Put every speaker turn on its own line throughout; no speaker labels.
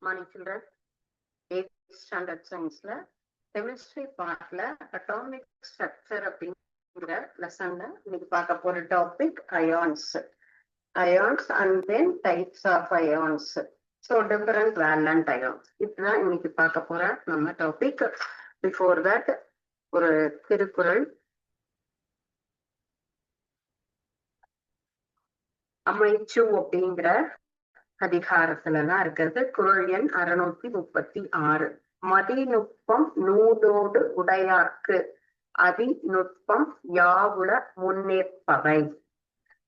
Morning children. 8th standard scienceல chemistry partல atomic structure அப்படிங்கிற லெசன்ல இன்னைக்கு பார்க்க போற topic ions and then types of ions. So different valent ions. இதுதான் இன்னைக்கு பார்க்க போற நம்ம டாபிக். Before that ஒரு திருக்குறள். அமைச்சு அப்படிங்கிற அதிகாரத்துலதான் இருக்கிறது. குறள் எண் 636. மதிநுட்பம் நூலோடு உடையார்க்கு அதிநுட்பம் யாவுல முன்னேற்பவை.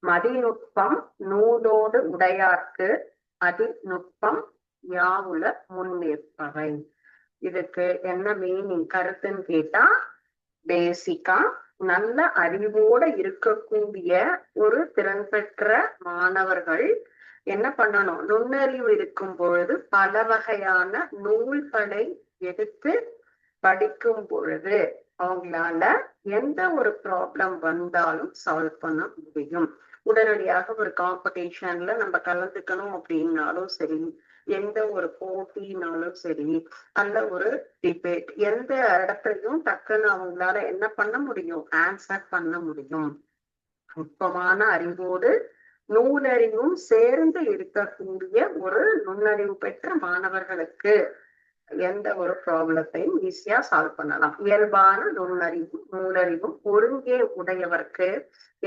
மதிநுட்பம் நூலோடு உடையார்க்கு அதிநுட்பம் யாவுல முன்னேற்பவை. இதுக்கு என்ன மீனிங் கருத்துன்னு கேட்டா, பேசிக்கா நல்ல அறிவோட இருக்கக்கூடிய ஒரு திறன் பெற்ற மாணவர்கள் என்ன பண்ணணும், நுண்ணறிவு இருக்கும் பொழுது பல வகையான நூல்களை எடுத்து படிக்கும் பொழுது அவங்களால எந்த ஒரு ப்ராப்ளம் வந்தாலும் சால்வ் பண்ண முடியும். உடனடியாக ஒரு காம்படிஷன்ல நம்ம கலந்துக்கணும் அப்படின்னாலும் சரி, எந்த ஒரு போட்டினாலும் சரி, அந்த ஒரு டிபேட் எந்த இடத்துலயும் டக்குன்னு அவங்களால என்ன பண்ண முடியும், ஆன்சர் பண்ண முடியும். நுட்பமான அறிவோடு நூலறிவும் சேர்ந்து இருக்கக்கூடிய ஒரு நுண்ணறிவு பெற்ற மாணவர்களுக்கு எந்த ஒரு ப்ராப்ளத்தையும் ஈஸியா சால்வ் பண்ணலாம். இயல்பான நுண்ணறிவும் நூலறிவும் ஒருங்கே உடையவர்க்கு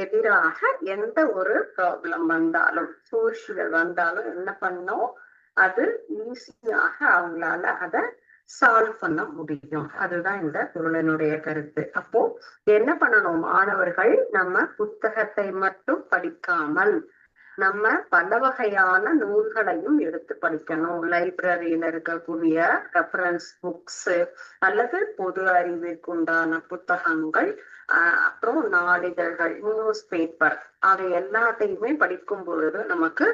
எதிராக எந்த ஒரு ப்ராப்ளம் வந்தாலும், சூழ்ச்சிகள் வந்தாலும் என்ன பண்ணும், அது ஈஸியாக அவங்களால அதை சால்வ் பண்ண முடியும். அதுதான் இந்த குறளினுடைய கருத்து. அப்போ என்ன பண்ணணும், மாணவர்கள் நம்ம புத்தகத்தை மட்டும் படிக்காமல் நம்ம பல வகையான நூல்களையும் எடுத்து படிக்கணும். லைப்ரரியில இருக்கக்கூடிய ரெஃபரன்ஸ் புக்ஸ் அல்லது பொது அறிவிற்குண்டான புத்தகங்கள், அப்புறம் நாளிதழ்கள், நியூஸ் பேப்பர், அதை எல்லாத்தையுமே படிக்கும் பொழுது நமக்கு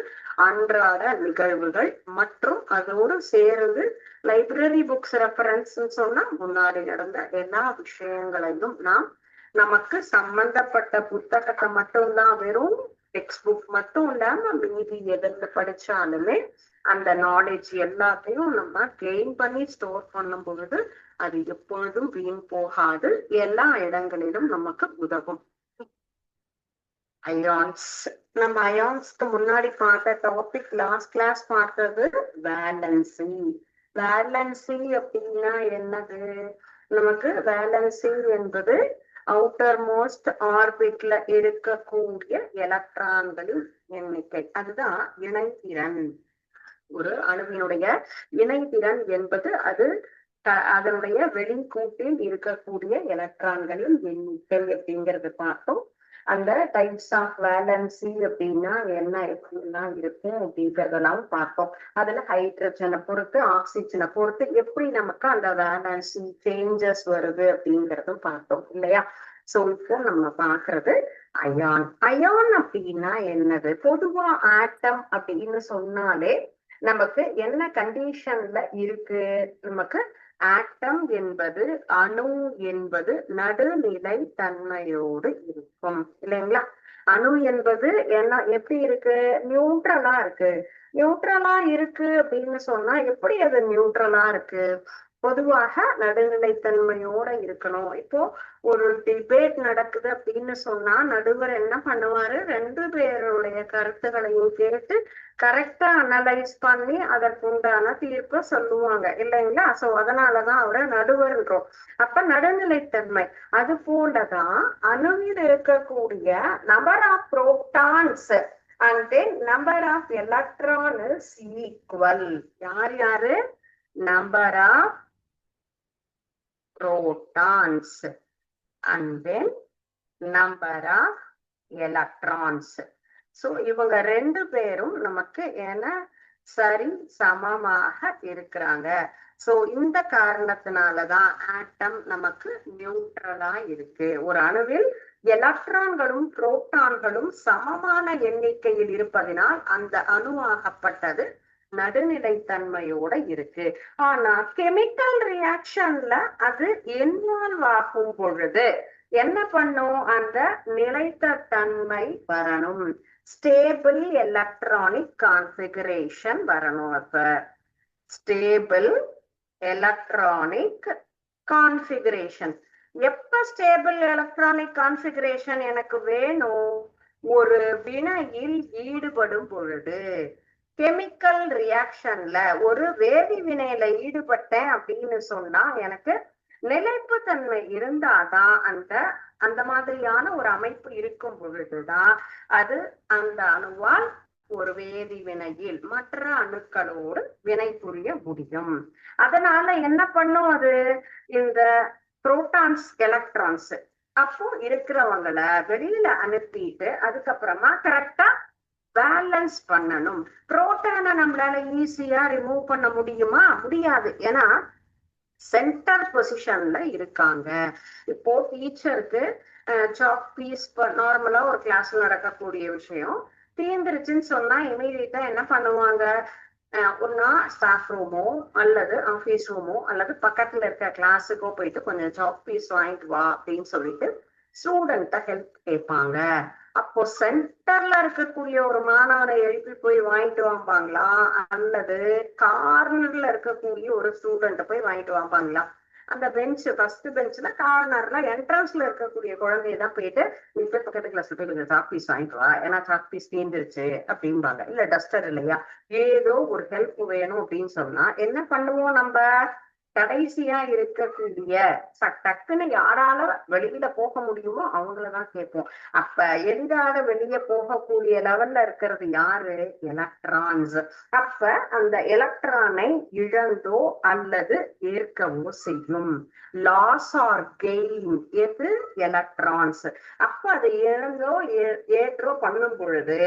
அன்றாட நிகழ்வுகள் மற்றும் அதோடு சேர்ந்து லைப்ரரி புக்ஸ் ரெஃபரன்ஸ் சொன்னா முன்னாடி நடந்த எல்லா விஷயங்களையும் நமக்கு சம்பந்தப்பட்ட புத்தகத்தை மட்டும்தான், வெறும் டெக்ஸ்ட் புக் மட்டும் இல்லாம மீதி எதிர்த்து படிச்சாலுமே அந்த நாலேஜ் எல்லாத்தையும் நம்ம கெயின் பண்ணி ஸ்டோர் பண்ணும் பொழுது அது எப்பொழுதும் வீண் போகாது, எல்லா இடங்களிலும் நமக்கு உதவும். அயான்ஸ். நம்ம அயான்ஸ்க்கு முன்னாடி பார்த்த டாபிக், லாஸ்ட் கிளாஸ் பார்த்தது வேலன்சி. வேலன்சி அப்படின்னா என்னது, நமக்கு வேலன்சி என்பது அவுட்டர் மோஸ்ட் ஆர்பிட்ல இருக்கக்கூடிய எலக்ட்ரான்களின் எண்ணிக்கை. அதுதான் இணைதிறன். ஒரு அணுவினுடைய இணைதிறன் என்பது அது அதனுடைய வெளிக்கூட்டில் இருக்கக்கூடிய எலக்ட்ரான்களின் எண்ணிக்கை அப்படிங்கறது பார்த்தோம். அந்த டைப்ஸ் ஆஃப் வேலன்சி அப்படின்னா என்ன, எப்படிலாம் இருக்கும் அப்படிங்கறதெல்லாம் பார்த்தோம். அதுல ஹைட்ரஜனை பொறுத்து, ஆக்சிஜனை பொறுத்து எப்படி நமக்கு அந்த வேலன்சி சேஞ்சஸ் வருது அப்படிங்கறதும் பார்த்தோம் இல்லையா. சோ இப்போ நம்ம பாக்குறது அயான். அயான் அப்படின்னா என்னது, பொதுவா ஆட்டம் அப்படின்னு சொன்னாலே நமக்கு என்ன கண்டிஷன்ல இருக்கு, நமக்கு ஆட்டம் என்பது, அணு என்பது நடுநிலை தன்மையோடு இருக்கும் இல்லைங்களா. அணு என்பது என்ன, எப்படி இருக்கு, நியூட்ரலா இருக்கு. நியூட்ரலா இருக்கு அப்படின்னு சொன்னா எப்படி அது நியூட்ரலா இருக்கு, பொதுவாக நடுநிலைத்தன்மையோட இருக்கணும். இப்போ ஒரு டிபேட் நடக்குது அப்படின்னு சொன்னா நடுவர் என்ன பண்ணுவாரு, ரெண்டு பேருடைய கருத்துக்களையும் கேட்டு கரெக்டா அனலைஸ் பண்ணி அதற்குண்டான தீர்ப்பை சொல்லுவாங்க இல்லைங்களா. சோ அதனாலதான் அவரை நடுவர்ன்றோம். அப்ப நடுநிலைத்தன்மை. அது போலதான் அணுவில் இருக்கக்கூடிய number of protons and then number of electron is equal. யார் யாரு, number of protons and then number of electrons. So இவங்க ரெண்டு பேரும் நமக்கு என்ன சரி சமமாக இருக்கிறாங்க. சோ இந்த காரணத்தினாலதான் ஆட்டம் நமக்கு நியூட்ரலா இருக்கு. ஒரு அணுவில் எலக்ட்ரான்களும் புரோட்டான்களும் சமமான எண்ணிக்கையில் இருப்பதனால் அந்த அணுவாகப்பட்டது நடுநிலைத்தன்மையோட இருக்கு. ஆனா கெமிக்கல் ரியாக்ஷன்ல அது இன்வால்வ் ஆகும் பொழுது என்ன பண்ணும், அந்த நிலைத்த தன்மை வரணும், ஸ்டேபிள் எலக்ட்ரானிக் கான்பிகரேஷன் வரணும். அப்ப ஸ்டேபிள் எலக்ட்ரானிக் கான்ஃபிகரேஷன். எப்ப ஸ்டேபிள் எலக்ட்ரானிக் கான்ஃபிகரேஷன் எனக்கு வேணும்? ஒரு வினையில் ஈடுபடும் பொழுது, கெமிக்கல் ரியாக்ஷன்ல ஒரு வேதி வினையில ஈடுபட்டேன் அப்படின்னு சொன்னா எனக்கு நிலைப்பு தன்மை இருந்தாதான் அந்த மாதிரியான ஒரு அமைப்பு இருக்கும் பொழுதுதான் அது அந்த அணுவால் ஒரு வேதி வினையில் மற்ற அணுக்களோடு வினை புரிய முடியும். அதனால என்ன பண்ணும் அது? இந்த புரோட்டான்ஸ் எலக்ட்ரான்ஸ் அப்போ இருக்கிறவங்கள வெளியில அனுப்பிட்டு அதுக்கப்புறமா கரெக்டா பேலன்ஸ் பண்ணணும். புரோட்டானை நம்மளால ஈஸியா ரிமூவ் பண்ண முடியுமா? முடியாது. ஏன்னா சென்டர் பொசிஷன்ல இருக்காங்க. இப்போ டீச்சருக்கு சாக் பீஸ் நார்மலா ஒரு கிளாஸ்ல நடக்கக்கூடிய விஷயம் தீர்ந்துருச்சுன்னு சொன்னா இமீடியட்டா என்ன பண்ணுவாங்க? ஒன்னா ஸ்டாஃப் ரூமோ அல்லது ஆபீஸ் ரூமோ அல்லது பக்கத்துல இருக்க கிளாஸுக்கோ போயிட்டு கொஞ்சம் சாக் பீஸ் வாங்கிட்டு வா அப்படின்னு சொல்லிட்டு ஸ்டூடெண்ட்ட ஹெல்ப் கேட்பாங்க. அப்போ சென்டர்ல இருக்கக்கூடிய ஒரு மாணவனை எழுப்பி போய் வாங்கிட்டு வாம்பாங்களா அல்லது கார்னர்ல இருக்கக்கூடிய ஒரு ஸ்டூடெண்ட்ட போய் வாங்கிட்டு வாம்பாங்களா? அந்த பெஞ்ச் ஃபர்ஸ்ட் பெஞ்ச்ல கார்னர்ல என்ட்ரன்ஸ்ல இருக்கக்கூடிய குழந்தையதான் போயிட்டு நீ போய் பக்கத்து கிளாஸ்ல போய் கொஞ்சம் சாக் பீஸ் வாங்கிட்டு வா, ஏன்னா சாக் பீஸ் தீர்ந்துருச்சு அப்படிம்பாங்க. இல்ல டஸ்டர் இல்லையா, ஏதோ ஒரு ஹெல்ப் வேணும் அப்படின்னு சொன்னா என்ன பண்ணுவோம்? நம்ம கடைசியா இருக்கக்கூடிய டக்குன்னு யாரால வெளியில போக முடியுமோ அவங்களதான் கேட்போம். அப்ப எளிதாக வெளியே போகக்கூடிய லெவல்ல இருக்கிறது யாரு? எலக்ட்ரான்ஸ். அப்ப அந்த எலக்ட்ரானை இழந்தோ அல்லது ஏற்கவோ செய்யும். லாஸ் ஆர் கெயின் எது? எலக்ட்ரான்ஸ். அப்ப அதை இழந்தோ ஏற்றோ பண்ணும் பொழுது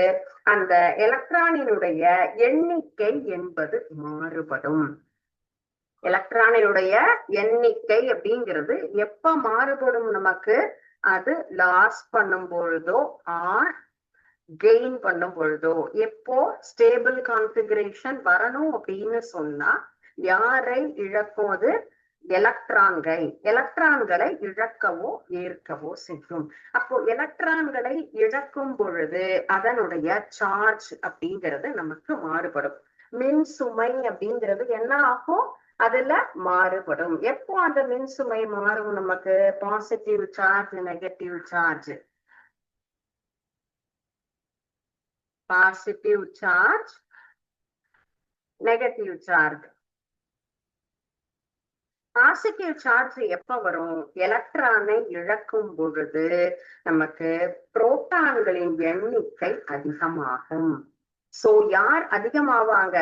அந்த எலக்ட்ரானினுடைய எண்ணிக்கை என்பது மாறுபடும். எலக்ட்ரானினுடைய எண்ணிக்கை அப்படிங்கிறது எப்ப மாறுபடும்? நமக்கு அது லாஸ் பண்ணும் பொழுதோ ஆர் கெயின் பண்ணும் பொழுதோ. எப்போ ஸ்டேபிள் கான்ஃபிகரேஷன் வரணும் அப்படின்னு சொன்னா யாரை இழக்கும்? அது எலக்ட்ரான்களை இழக்கவோ ஏற்கவோ செய்யும். அப்போ எலக்ட்ரான்களை இழக்கும் பொழுது அதனுடைய சார்ஜ் அப்படிங்கிறது நமக்கு மாறுபடும். மின் சுமை அப்படிங்கிறது என்ன ஆகும்? அதுல மாறுபடும். எப்போ அந்த மின் சுமை மாறும்? நமக்கு positive charge negative charge. Positive charge negative charge. Positive charge எப்ப வரும்? எலக்ட்ரானை இழக்கும் பொழுது நமக்கு புரோட்டான்களின் எண்ணிக்கை அதிகமாகும். சோ யார் அதிகமாவாங்க?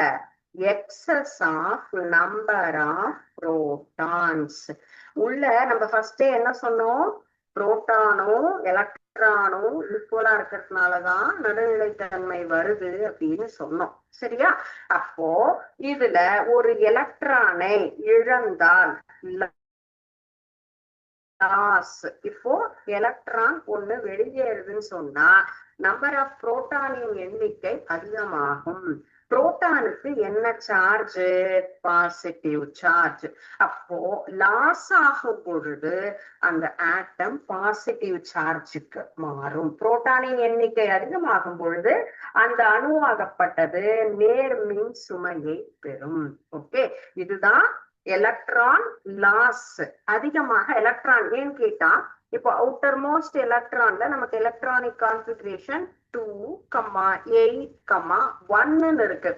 excess of number of protons. உள்ள நம்ம ஃபர்ஸ்டே என்ன சொன்னோம்? புரோட்டானும் எலக்ட்ரானும் ஈக்குவலா இருக்கிறதுனாலதான் நடுநிலைத்தன்மை வருது அப்படின்னு சொன்னோம். சரியா? அப்போ இதுல ஒரு எலக்ட்ரானை இழந்தால் லாஸ். இப்போ எலக்ட்ரான் ஒண்ணு வெளியேறுதுன்னு சொன்னா நம்பர் ஆஃப் புரோட்டானின் எண்ணிக்கை அதிகமாகும். புரோட்டானுக்கு என்ன சார்ஜ்? Positive charge. அப்போ லாஸ் ஆகும் பொழுது அந்த ஆட்டம் பாசிட்டிவ் சார்ஜுக்கு மாறும். புரோட்டானின் எண்ணிக்கை அதிகமாகும் பொழுது அந்த அணுவாகப்பட்டது நேர்மின் சுமையை பெறும். ஓகே, இதுதான் எலக்ட்ரான் லாஸ். அதிகமாக எலக்ட்ரான் ஏன்னு கேட்டா, இப்போ அவுட்டர் மோஸ்ட் எலக்ட்ரான்ல நமக்கு எலக்ட்ரானிக் கான்ஃபிகரேஷன் 2,8,1 இருக்கு.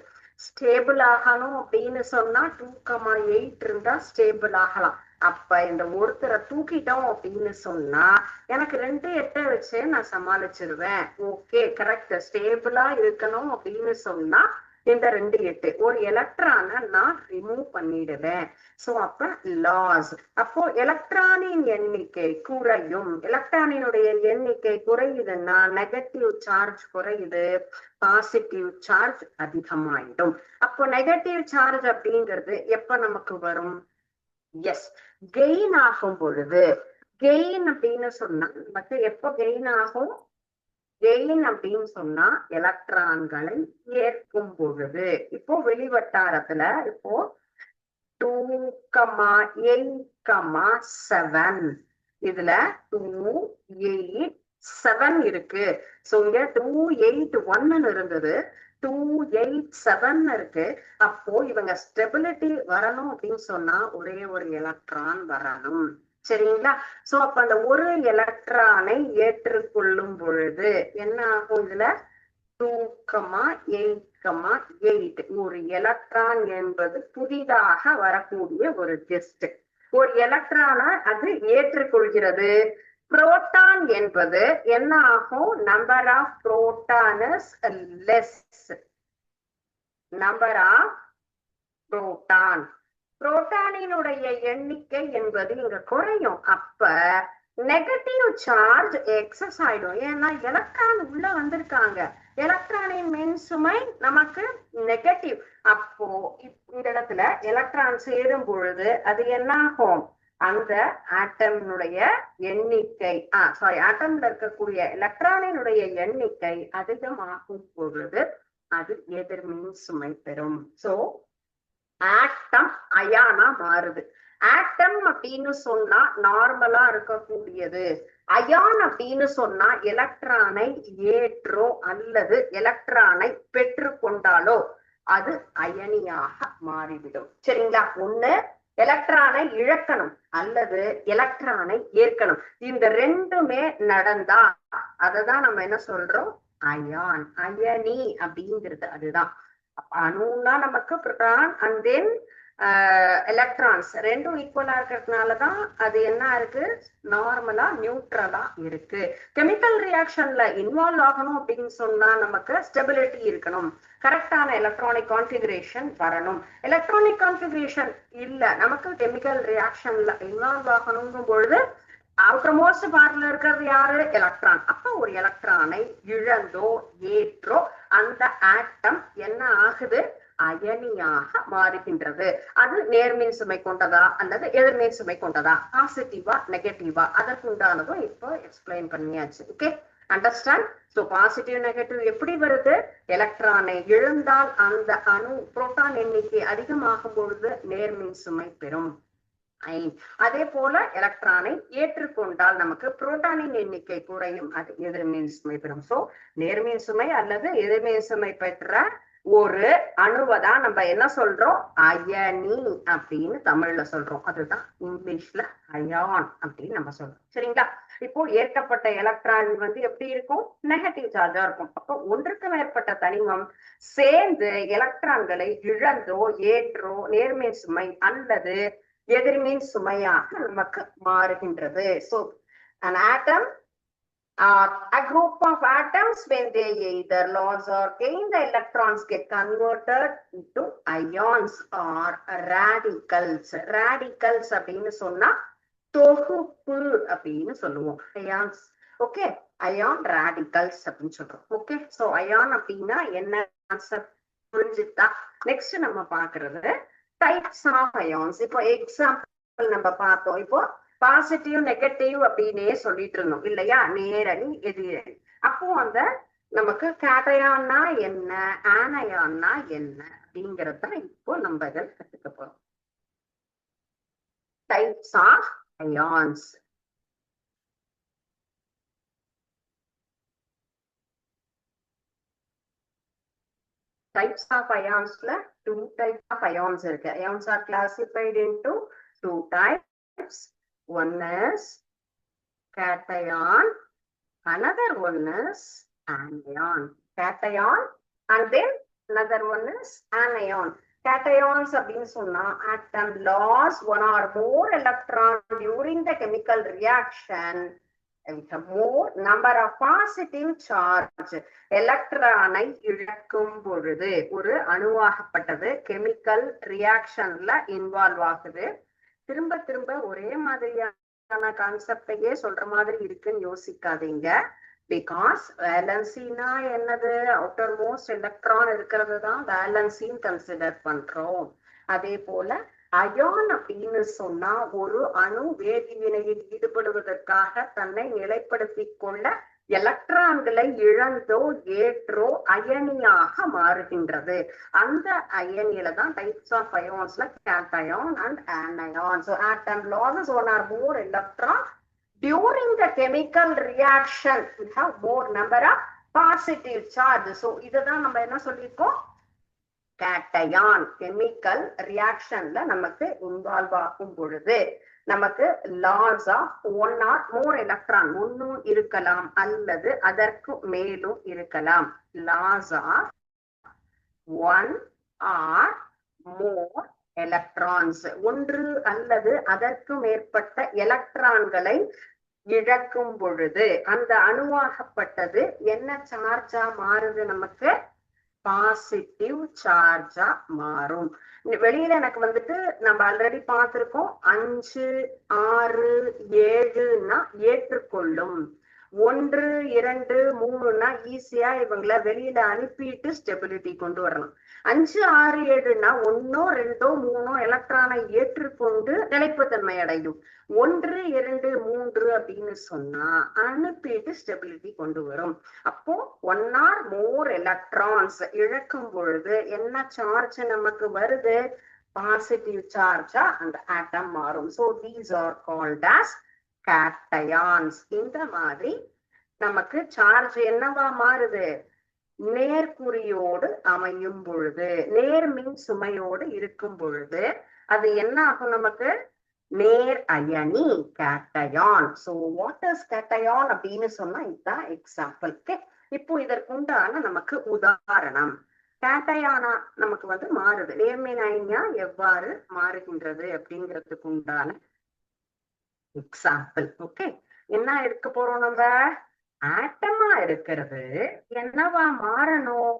ஸ்டேபிள் ஆகணும் அப்படின்னு சொன்னா 2,8 இருந்தா ஸ்டேபிள் ஆகலாம். அப்ப இந்த ஒருத்தரை தூக்கிட்டோம் அப்படின்னு சொன்னா எனக்கு 2,8 வச்சு நான் சமாளிச்சிருவேன். Okay, correct. ஸ்டேபிளா இருக்கணும் அப்படின்னு சொன்னா இந்த 2,8 ஒரு எலக்ட்ரானை நான் ரிமூவ் பண்ணிடுவேன். சோ அப்ப லாஸ். அப்போ எலக்ட்ரானின் எண்ணிக்கை குறையும். எலக்ட்ரானினுடைய எண்ணிக்கை குறையுதுன்னா நெகட்டிவ் சார்ஜ் குறையுது, பாசிட்டிவ் சார்ஜ் அதிகமாயிடும். அப்போ நெகட்டிவ் சார்ஜ் அப்படிங்கிறது எப்ப நமக்கு வரும்? எஸ், கெயின் ஆகும் பொழுது. கெயின் அப்படின்னு சொன்னா நமக்கு எப்ப கெயின் ஆகும்? கெயின் அப்படின்னு சொன்னா எலக்ட்ரான்களை ஏற்கும் பொழுது. இப்போ வெளிவட்டாரத்துல இப்போ 2,8,7 இதுல 2,8,7 இருக்கு. சோ இங்க 2,8,1 இருந்தது. 287 இருக்கு. அப்போ இவங்க ஸ்டெபிலிட்டி வரணும் அப்படின்னு சொன்னா ஒரே ஒரு எலக்ட்ரான் வரணும். சரிங்களா? சோ அப்ப அந்த ஒரு எலக்ட்ரானை ஏற்றுக்கொள்ளும் பொழுது என்ன ஆகும்? இதுல 2,8,8 ஒரு எலக்ட்ரான் என்பது புதிதாக வரக்கூடிய ஒரு கெஸ்ட். ஒரு எலக்ட்ரானை அது ஏற்றுக்கொள்கிறது. புரோட்டான் என்பது என்ன ஆகும்? Number of proton is less. Number of proton, புரோட்டானினுடைய எண்ணிக்கை என்பது இங்க குறையும். அப்ப நெகட்டிவ் சார்ஜ் எக்ஸஸ் ஆயிடும். ஏன்னா எலக்ட்ரான் உள்ள வந்திருக்காங்க. எலக்ட்ரானின் மின் சுமை நமக்கு நெகட்டிவ். அப்போ இந்த இடத்துல எலக்ட்ரான் சேரும் பொழுது அது என்ன ஆகும்? அந்த ஆட்டம்னுடைய எண்ணிக்கை ஆட்டம்ல இருக்கக்கூடிய எலக்ட்ரானினுடைய எண்ணிக்கை அதிகமாகும் பொழுது அது எதிர்மின் சுமை பெறும். சோ ஆட்டம் அயானா மாறுது. ஆட்டம் அப்படின்னு சொன்னா நார்மலா இருக்கக்கூடியது. அயான் அப்படின்னு சொன்னா எலக்ட்ரானை ஏற்றோ அல்லது எலக்ட்ரானை பெற்று கொண்டாலோ அது அயனியாக மாறிவிடும். சரிங்களா? ஒண்ணு எலக்ட்ரானை இழக்கணும் அல்லது எலக்ட்ரானை ஏற்கணும். இந்த ரெண்டுமே நடந்தா அததான் நம்ம என்ன சொல்றோம்? அயான், அயனி அப்படிங்கிறது. அதுதான் அணுன்னா நமக்கு புரோட்டான் அண்ட் தென் எலக்ட்ரான்ஸ் ரெண்டும் ஈக்குவலா இருக்கிறதுனாலதான் அது என்ன இருக்கு? நார்மலா நியூட்ரலா இருக்கு. கெமிக்கல் ரியாக்ஷன்ல இன்வால்வ் ஆகணும் அப்படின்னு சொன்னா நமக்கு ஸ்டெபிலிட்டி இருக்கணும், கரெக்டான எலக்ட்ரானிக் கான்ஃபிகரேஷன் வரணும். எலக்ட்ரானிக் கான்ஃபிகரேஷன் இல்ல, நமக்கு கெமிக்கல் ரியாக்ஷன்ல இன்வால்வ் ஆகணுங்கும் பொழுது அவுட்டர் மோஸ்ட் பார்ட்ல இருக்கிறது யாரு? எலக்ட்ரான். அப்ப ஒரு எலக்ட்ரானை இழந்தோ ஏற்றோ அந்த ஆட்டம் என்ன ஆகுது? அயனியாக மாறுகின்றது. அது நேர்மின் சுமை கொண்டதா அல்லது எதிர்மின் சுமை கொண்டதா, பாசிட்டிவா நெகட்டிவா, அதற்கு உண்டானதும் இப்போ எக்ஸ்பிளைன் பண்ணியாச்சு. Okay, understand? So positive negative எப்படி வருது? எலக்ட்ரானை இழந்தால் அந்த அணு புரோட்டான் எண்ணிக்கை அதிகமாகும் பொழுது நேர்மின் சுமை பெறும். அதே போல எலக்ட்ரானை ஏற்றுக்கொண்டால் நமக்கு புரோட்டானின் எண்ணிக்கை குறையும், அது எதிர்மின் சுமை பெறும். சோ நேர்மின் சுமை அல்லது எதிர்மின் சுமை பெற்ற ஒரு அணுவதான் நம்ம என்ன சொல்றோம்? அயனி அப்படின்னு தமிழ்ல சொல்றோம். அதுதான் இங்கிலீஷ்ல அயான் அப்படின்னு நம்ம சொல்றோம். சரிங்களா? இப்போ ஏற்கப்பட்ட எலக்ட்ரான் எப்படி இருக்கும்? நெகட்டிவ் சார்ஜா இருக்கும். அப்போ ஒன்றுக்கு மேற்பட்ட தனிமம் சேர்ந்து எலக்ட்ரான்களை இழந்தோ ஏற்றோ நேர்மின் சுமை அல்லது எதிர்மின் சுமையாக நமக்கு மாறுகின்றது. So an atom or a group of atoms, when they either lose or gain, the electrons get converted into ions or radicals. Radicals அப்படின்னு சொன்னா தொகுப்பு அப்படின்னு சொல்லுவோம். ions. ஓகே, அயான் ராடிகல்ஸ் அப்படின்னு சொல்றோம். ஓகே, சோ அயான் அப்படின்னா என்ன கான்செப்ட் புரிஞ்சுட்டா? நெக்ஸ்ட் நம்ம பாக்குறது டைப்ஸ் ஆஃப் அயான்ஸ். இப்போ எக்ஸாம்பிள் நம்ம பார்த்தோம். இப்போ பாசிட்டிவ் நெகட்டிவ் அப்படின்னே சொல்லிட்டு இருந்தோம் இல்லையா? நேரணி எதிரணி. அப்போ அந்த நமக்கு கேட்டயான்னா என்ன, ஆனயான்னா என்ன அப்படிங்கறத இப்போ நம்ம இதில் கத்துக்க போறோம். Types of ions. Types of ions, two types of ions இருக்கு. Ions are classified into two types. One is cation, another one is anion. Cation and then another one is anion. Cations அப்படின்னு சொன்னா atom loss one or more electron during the chemical reaction with a more number of positive charge. எலக்ட்ரானை இழக்கும் பொழுது ஒரு அணுவாகப்பட்டது chemical ரியாக்ஷன்ல involve ஆகுது. திரும்ப திரும்ப ஒரே மாதிரியான கான்செப்டையே சொல்ற மாதிரி இருக்குன்னு யோசிக்காதீங்க. பிகாஸ் வேலன்சினா என்னது? அவுட்டர் மோஸ்ட் எலக்ட்ரான் இருக்கிறது தான் வேலன்சின்னு கன்சிடர் பண்றோம். அதே போல அயான் அப்படின்னு சொன்னா ஒரு அணு வேதிவினையில் ஈடுபடுவதற்காக தன்னை நிலைப்படுத்திக் கொள்ள எலக்ட்ரான்களை இழந்தோ ஏற்றோ அயனியாக மாறுகின்றது. அந்த அயனியில தான் டைப்ஸ் ஆஃப் அயான்ஸ்ல cation and anion. So atom losses one or more electron during the chemical reaction. We have more number of positive charge. So இதுதான் நம்ம என்ன சொல்லியிருக்கோம், கேட்டயான். கெமிக்கல் ரியாக்ஷன்ல நமக்கு இன்வால்வ் ஆகும் பொழுது நமக்கு loss of one or more electron, ஒன்னும் இருக்கலாம் அல்லது அதற்கு மேலும் இருக்கலாம். Loss of one or more electrons, ஒன்று அல்லது அதற்கு மேற்பட்ட எலக்ட்ரான்களை இழக்கும் பொழுது அந்த அணுவாகப்பட்டது என்ன சார்ஜா மாறுது, நமக்கு பாசிட்டிவ் சார்ஜா மாறும். வெளியில எனக்கு வந்துட்டு நம்ம ஆல்ரெடி பார்த்திருக்கோம், 5 6 7ன்னா ஏற்றுக்கொள்ளும், 1 2 3ன்னா ஈஸியா இவங்களை வெளியில அனுப்பிட்டு ஸ்டெபிலிட்டி கொண்டு வரலாம். 5 6 7ன்னா 1 2 3 எலக்ட்ரானை ஏற்றுக்கொண்டு நிலைப்புத்தன்மை அடையும். 1 2 3 அப்படின்னு சொன்னா அனுப்பிட்டு ஸ்டெபிலிட்டி கொண்டு வரும். அப்போ 1 or more எலக்ட்ரான்ஸ் இழக்கும் பொழுது என்ன சார்ஜ் நமக்கு வருது, பாசிட்டிவ் சார்ஜா அந்த ஆட்டம் மாறும். So these are called as cations. இந்த மாதிரி நமக்கு சார்ஜ் என்னவா மாறுது, நேர்குறியோடு அமையும் பொழுது, நேர்மின் சுமையோடு இருக்கும் பொழுது அது என்ன ஆகும், நமக்கு நேர் அயனி, cation. So what is cation அப்படின்னு சொன்னா இதுதான் எக்ஸாம்பிள். இப்போ இதற்குண்டான நமக்கு உதாரணம், கேட்டயானா நமக்கு வந்து மாறுது, நேர்மின் அயனியா எவ்வாறு மாறுகின்றது அப்படிங்கிறதுக்கு உண்டான எக்ஸாம்பிள். ஓகே, என்ன எடுக்க போறோம், நம்ம ஆட்டமா இருக்கிறது என்னவா மாறணும்,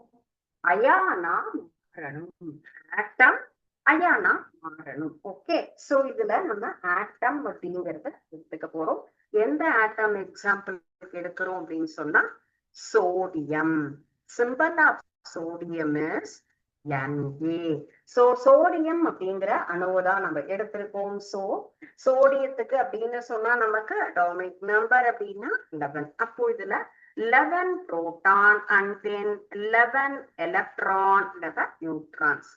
அயானா மாறணும். ஆட்டம் அயானா மாறணும். ஓகே, சோ இதுல நம்ம ஆட்டம் அப்படிங்கறத எடுத்துக்க போறோம். எந்த ஆட்டம் எக்ஸாம்பிள் எடுக்கிறோம் அப்படின்னு சொன்னா sodium. Symbol of sodium is Na. So sodium அப்படிங்கிற அணுவைதான் நம்ம எடுத்திருக்கோம். சோ சோடியத்துக்கு அப்படின்னு சொன்னா நமக்கு அட்டாமிக் நம்பர் அப்படின்னா 11. அப்போ இதுல 11 proton and then 11 electron, 11 neutrons.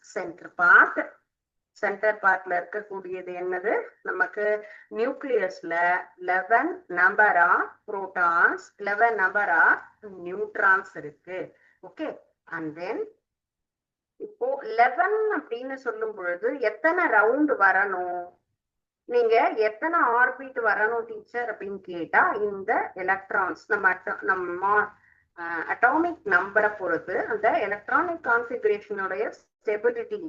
Centre பார்ட்ல இருக்கக்கூடியது என்னது, நமக்கு நியூக்ளியஸ்ல 11 number of protons, 11 number of neutrons இருக்கு. ஓகே, அண்ட் தென் இப்போ 11 அப்படின்னு சொல்லும் பொழுது எத்தனை ரவுண்ட் வரணும், நீங்க எத்தனை ஆர்பிட் வரணும் டீச்சர் அப்படின்னு கேட்டா, இந்த எலக்ட்ரான்ஸ் நம்ம அட்டாமிக் நம்பரை பொறுத்து அந்த எலக்ட்ரானிக் கான்ஃபிகரேஷனுடைய ஸ்டெபிலிட்டி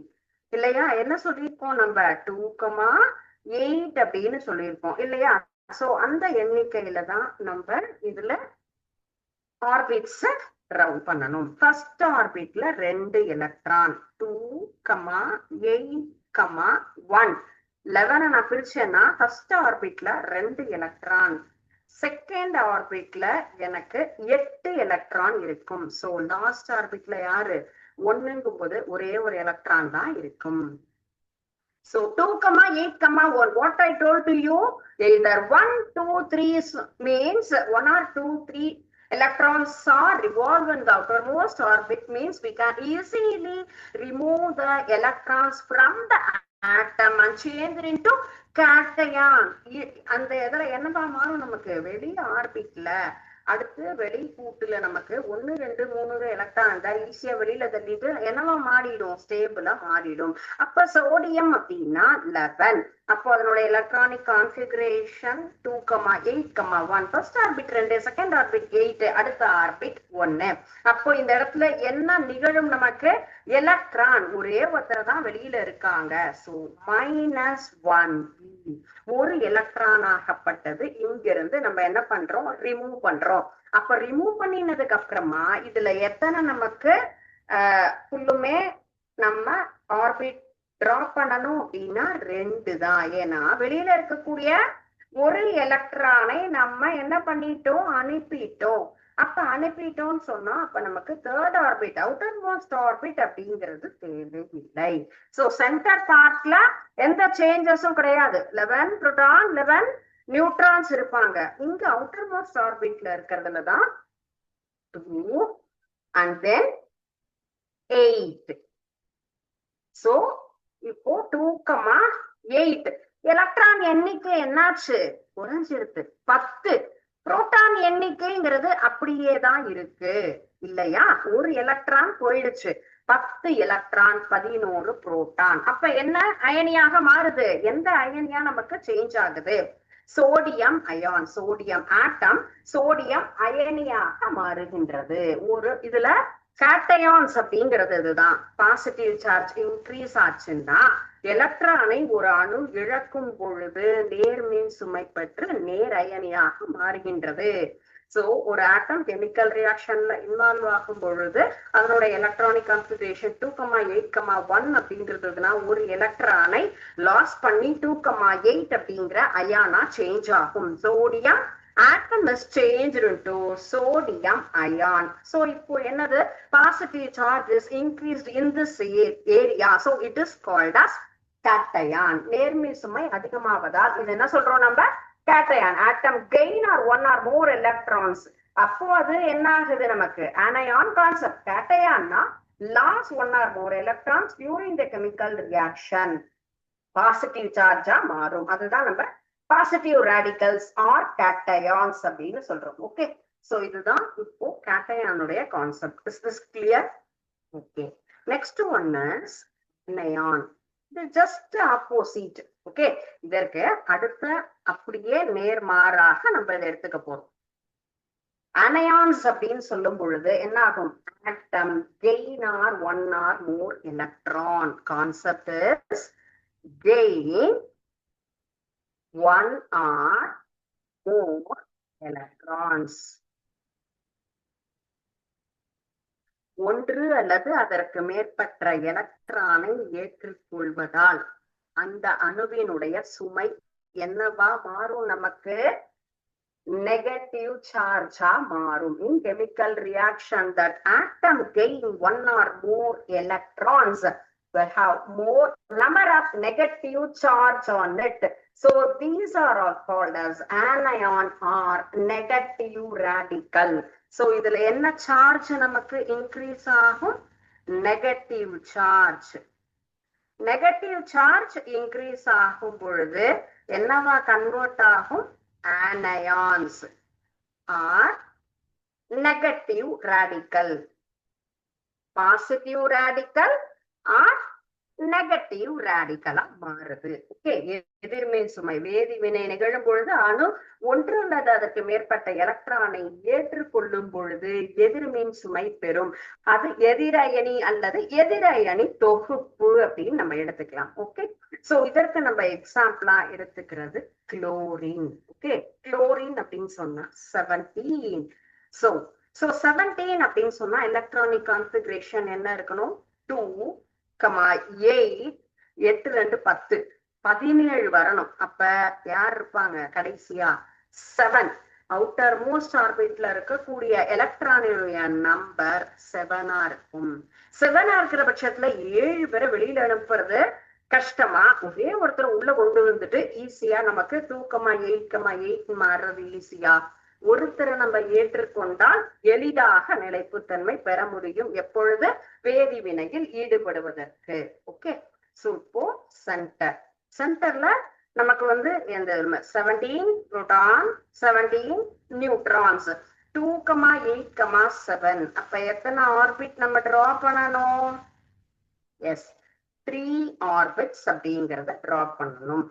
இல்லையா, என்ன சொல்லியிருக்கோம் நம்ம 2,8 அப்படின்னு சொல்லியிருக்கோம் இல்லையா. சோ அந்த எண்ணிக்கையில தான் நம்ம இதுல ஆர்பிட்ஸ் ரவுண்ட் பண்ணணும். ஃபர்ஸ்ட் ஆர்பிட்ல 2 எலக்ட்ரான் 2,8,1. 11 நான் பிரிச்சேன்னா ஃபர்ஸ்ட் ஆர்பிட்ல 2 எலக்ட்ரான், செகண்ட் ஆர்பிட்ல எனக்கு 8 எலக்ட்ரான் இருக்கும். சோ லாஸ்ட் ஆர்பிட்ல யாரு, 1ங்கும் போது ஒரே ஒரு எலக்ட்ரான் தான் இருக்கும். So 2,8,1. What I told to you, either 1, 2, 3 means 1 or 2, 3 electrons are revolve in the outermost orbit, means we can easily remove the electrons from the atom and change it into cation. அந்த இதுல என்னவா மாறும், நமக்கு வெளி ஆர்பிட்ல அடுத்து வெளி கூட்டுல நமக்கு 1 2 3 எலக்ட்ரான் தான் ஈஸியா வெளியில தள்ளிட்டு என்னவா மாறிடும், ஸ்டேபிளா மாறிடும். அப்ப சோடியம் அப்படின்னா 11. அப்போ அதனுடைய electronic configuration 2,8,1. First orbit 2, second orbit 8, அடுத்த ஆர்பிட் 1. அப்போ இந்த இடத்துல என்ன நிகழும், நமக்கு எலக்ட்ரான் ஒரே ஒருத்தர் தான் வெளியில இருக்காங்க. சோ -1, ஒரு எலக்ட்ரான் ஆகப்பட்டது இங்கிருந்து நம்ம என்ன பண்றோம், ரிமூவ் பண்றோம். அப்ப ரிமூவ் பண்ணினதுக்கு அப்புறமா இதுல எத்தனை நமக்கு ஃபுல்லுமே நம்ம ஆர்பிட் டிராப் பண்ணணும் அப்படின்னா 2 தான். ஏன்னா வெளியில இருக்கக்கூடிய ஒரு எலக்ட்ரானை நம்ம என்ன பண்ணிட்டோம், அனுப்பிட்டோம். அப்ப அனுப்பிட்டோம்னு சொன்னா அப்ப நமக்கு third orbit, outer most orbit அப்படிங்கிறது தேவையில்லை. சோ சென்டர் பார்ட்ல எந்த சேஞ்சஸும் கிடையாது. 11 புரோட்டான் 11 நியூட்ரான்ஸ் இருப்பாங்க. இங்க அவுட்டர் மோஸ்ட் ஆர்பிட்ல இருக்கிறதுல தான் 2 and then 8. சோ இப்போ 2,8 எலக்ட்ரான் எண்ணிக்கை என்னாச்சு, குறைஞ்சிருக்கு 10. புரோட்டான் எண்ணிக்கைங்கிறது அப்படியே தான் இருக்கு இல்லையா? ஒரு எலக்ட்ரான் போயிடுச்சு, 10 எலக்ட்ரான் 11 புரோட்டான். அப்ப என்ன அயனியாக மாறுது? எந்த அயனியா நமக்கு சேஞ்ச் ஆகுது? சோடியம் அயான், சோடியம் ஆட்டம் சோடியம் அயனியாக மாறுகின்றது. ஒரு இதுல கேட்டயான்ஸ் அப்படிங்கிறது இதுதான். பாசிட்டிவ் சார்ஜ் இன்க்ரீஸ் ஆச்சுன்னா எலக்ட்ரானை ஒரு அணு இழக்கும் பொழுது நேர்மின் சுமை பெற்று நேர் அயனியாக மாறுகின்றது. சோ ஒரு ஆட்டம் கெமிக்கல் ரியாக்ஷன்ல இன்வால்வ் ஆகும் பொழுது அதனோட எலக்ட்ரானிக் கான்ஃபிகரேஷன் 2,8,1 அப்படிங்கிறதுனா ஒரு எலக்ட்ரானை லாஸ் பண்ணி 2,8 அப்படிங்கிற அயானா சேஞ்ச் ஆகும். Sodium atom is changed into sodium ion. So இப்போ என்னது? Positive charge is increased in this area. So it is called as cation. நேர்மி சுமை அதிகமாவதால் இது என்ன சொல்றோம் நம்ம? cation. Atom gain or one or more electrons. அப்போ அது என்ன ஆகுது நமக்கு? Anion concept. Cation na lost one or more electrons during the chemical reaction. Positive charge மாறும். அதுதான் நம்ம பாசிட்டிவ் ரேடிகல்ஸ் ஆர் கேட்டயான்ஸ் அப்படின்னு சொல்றோம். ஓகே, சோ இதுதான் இப்போ கேட்டயானுடைய concept. Is this clear? Okay, next one is anion. இது ஜஸ்ட் ஆப்போசிட். ஓகே, இதற்கு அடுத்த அப்படியே நேர்மாறாக நம்ம இதை எடுத்துக்க போறோம். அனயான்ஸ் அப்படின்னு சொல்லும் பொழுது என்ன ஆகும்? Atom gain or one or more electron. Concept is gain one or more electrons. ஒன்று அல்லது அதற்கு மேற்பட்ட எலக்ட்ரானை ஏற்றுக்கொள்வதால் அந்த அணுவினுடைய சுமை என்னவா மாறும்? நமக்கு நெகட்டிவ் சார்ஜா மாறும். In chemical reaction that atom gain one or more electrons will have more number of negative charge on it. So these are all called as anion or negative radical. So இதுல என்ன charge நமக்கு increase ஆகும்? Negative charge. Negative charge increase ஆகும் பொழுது என்னவா convert ஆகும்? anions or negative radical. Positive radical or negative ரேடிக்கலா மாறுது. ஓகே, எதிர்மின் சுமை வேதி வினை நிகழும் பொழுது அணு ஒன்று அல்லது அதற்கு மேற்பட்ட எலக்ட்ரானை ஏற்றுக்கொள்ளும் பொழுது எதிர்மின் சுமை பெறும். அது எதிரயனி அல்லது எதிரயனி தொகுப்பு அப்படின்னு நம்ம எடுத்துக்கலாம். ஓகே, சோ இதற்கு நம்ம எக்ஸாம்பிளா எடுத்துக்கிறது குளோரின். ஓகே, குளோரின் அப்படின்னு சொன்னா 17. சோ 17 அப்படின்னு சொன்னா எலக்ட்ரானிக் கான்ஃபிகரேஷன் என்ன இருக்கணும்? 2, 8, 8 2 10, 17 வரணும். அப்ப யார் இருப்பாங்க கடைசியா? 7. அவுட்டர் மோஸ்ட் ஆர்பிட்ல இருக்கக்கூடிய எலக்ட்ரானுடைய நம்பர் 7 இருக்கும். 7 இருக்கிற பட்சத்துல 7 பேரை வெளியில அனுப்புறது கஷ்டமா? ஒரே ஒருத்தர் உள்ள கொண்டு வந்துட்டு ஈஸியா நமக்கு 2,8,8 மாறுறது ஈஸியா? ஒருத்தரை நம்ம ஏற்றுக்கொண்டால் எளிதாக நிலைப்புத்தன்மை பெற முடியும். எப்பொழுது? வேதி வினையில் ஈடுபடுவதற்கு. ஓகே, சோ இப்போ சென்டர்ல நமக்கு வந்து இந்த 17 புரோட்டான் 17 நியூட்ரான்ஸ் 2,8,7. அப்ப எத்தனை ஆர்பிட் நம்ம டிரா பண்ணணும்? எஸ், 3 ஆர்பிட்ஸ் அப்படிங்கறத டிரா பண்ணணும்.